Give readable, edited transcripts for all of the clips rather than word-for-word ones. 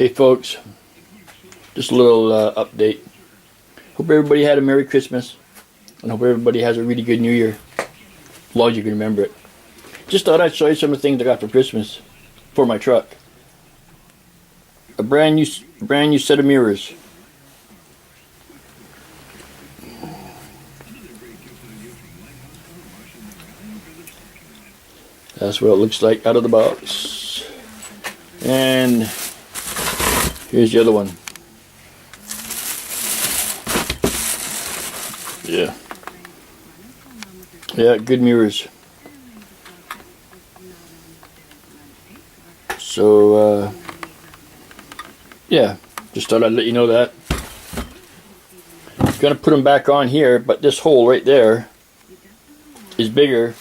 Hey folks, just a little update. Hope everybody had a Merry Christmas and hope everybody has a really good New Year, as long as you can remember it. Just thought I'd show you some of the things I got for Christmas for my truck. A brand new set of mirrors. That's what it looks like out of the box. And here's the other one. Yeah, good mirrors. So, yeah, just thought I'd let you know that. Gonna put them back on here, but this hole right there is bigger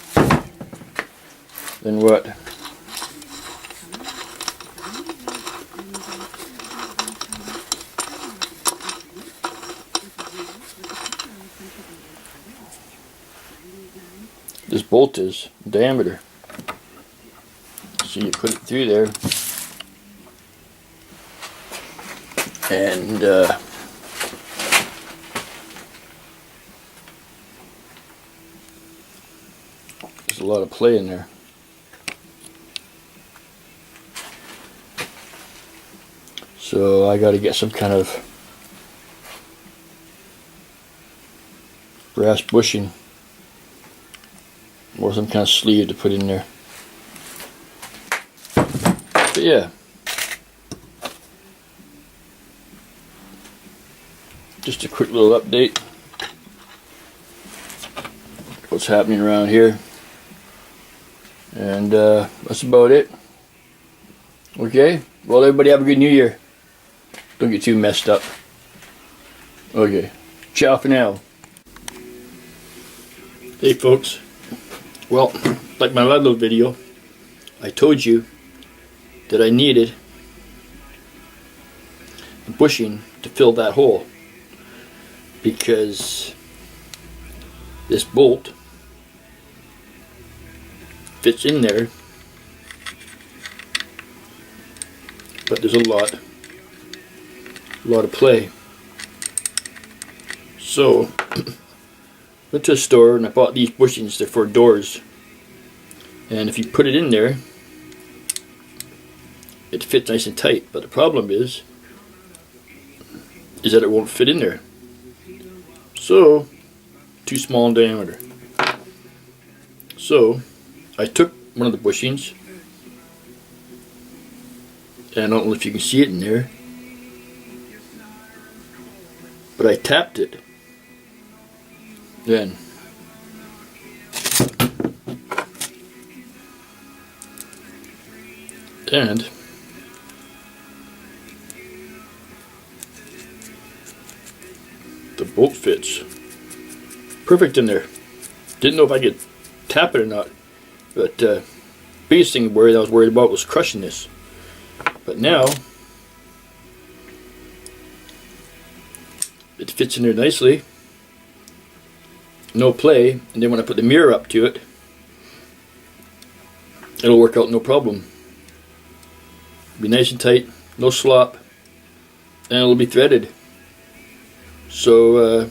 than what? This bolt is diameter. So you put it through there, and there's a lot of play in there. So I got to get some kind of brass bushing or some kind of sleeve to put in there. But yeah, just a quick little update. What's happening around here, and that's about it. Okay, well, everybody have a good New Year. Don't get too messed up. Okay, ciao for now. Hey folks, well, like my little video, I told you that I needed the bushing to fill that hole, because this bolt fits in there, but there's a lot of play. So went to a store and I bought these bushings. They're for doors, and if you put it in there, it fits nice and tight. But the problem is that it won't fit in there. So too small in diameter. So I took one of the bushings, and I don't know if you can see it in there, but I tapped it. Then and the bolt fits perfect in there. Didn't know if I could tap it or not, but biggest thing I was worried about was crushing this. But now it fits in there nicely, no play, and then when I put the mirror up to it, it'll work out no problem. Be nice and tight, no slop, and it'll be threaded. So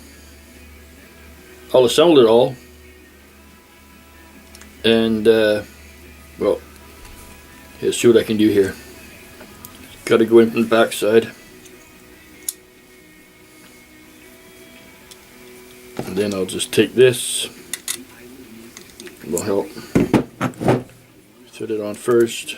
I'll assemble it all, and well, let's see what I can do here. Got to go in from the back side, and then I'll just take this. It will help. Thread it on first.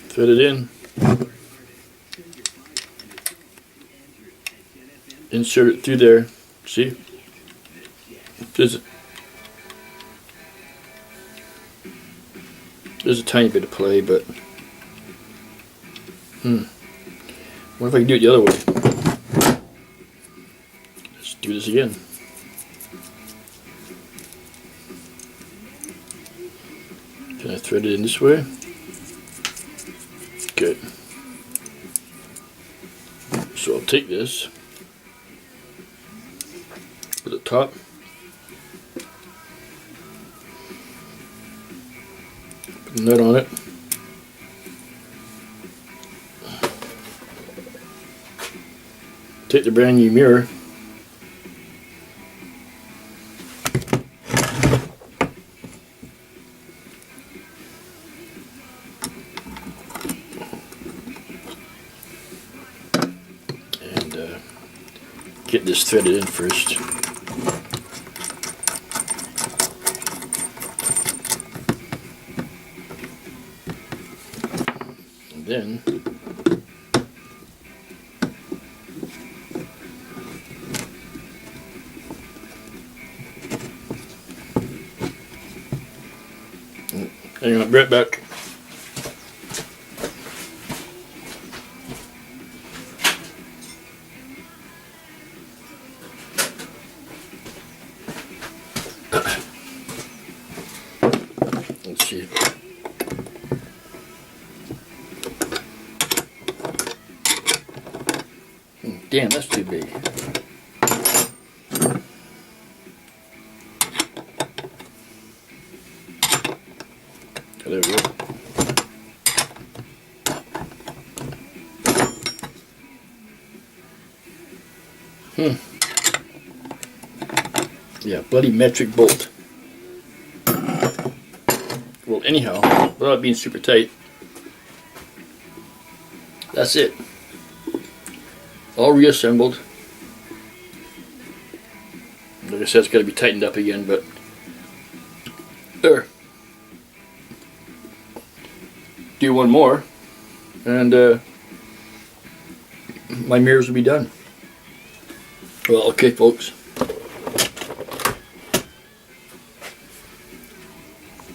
Thread it in. Insert it through there. See? There's a tiny bit of play, but what if I can do it the other way? Let's do this again. Can I thread it in this way? Good. So I'll take this top. Put a nut on it. Take the brand new mirror. And get this threaded in first. And then hang on, right back. Let's see. Damn, that's too big. There we go. Yeah, bloody metric bolt. Well, anyhow, without being super tight, that's it. All reassembled. Like I said, it's got to be tightened up again, but there. Do one more, and my mirrors will be done. Well, okay, folks.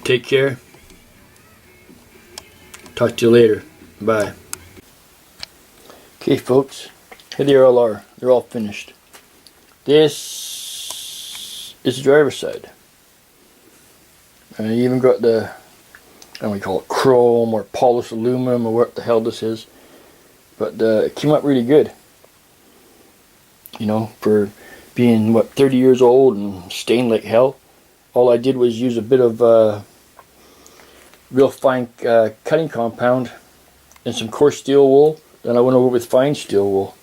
Take care. Talk to you later. Bye. Okay, folks. Here they all are. They're all finished. This is the driver's side. I even got the, I don't know what you call it, chrome or polished aluminum or what the hell this is. But it came up really good. You know, for being, what, 30 years old and stained like hell. All I did was use a bit of real fine cutting compound and some coarse steel wool. Then I went over with fine steel wool.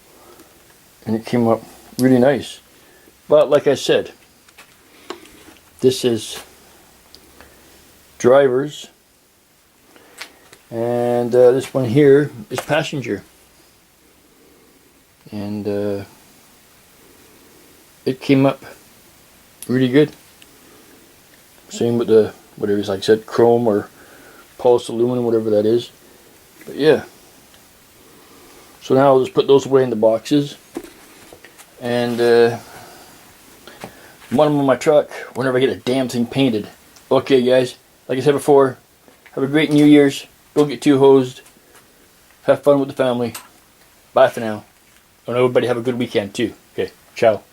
And it came up really nice. But like I said, this is drivers. And this one here is passenger. And it came up really good. Same with the, whatever it's like I said, chrome or polished aluminum, whatever that is. But yeah. So now I'll just put those away in the boxes. And one of them on my truck whenever I get a damn thing painted. Okay guys, like I said before, have a great New Year's. Don't get too hosed. Have fun with the family. Bye for now. And everybody have a good weekend too. Okay, ciao.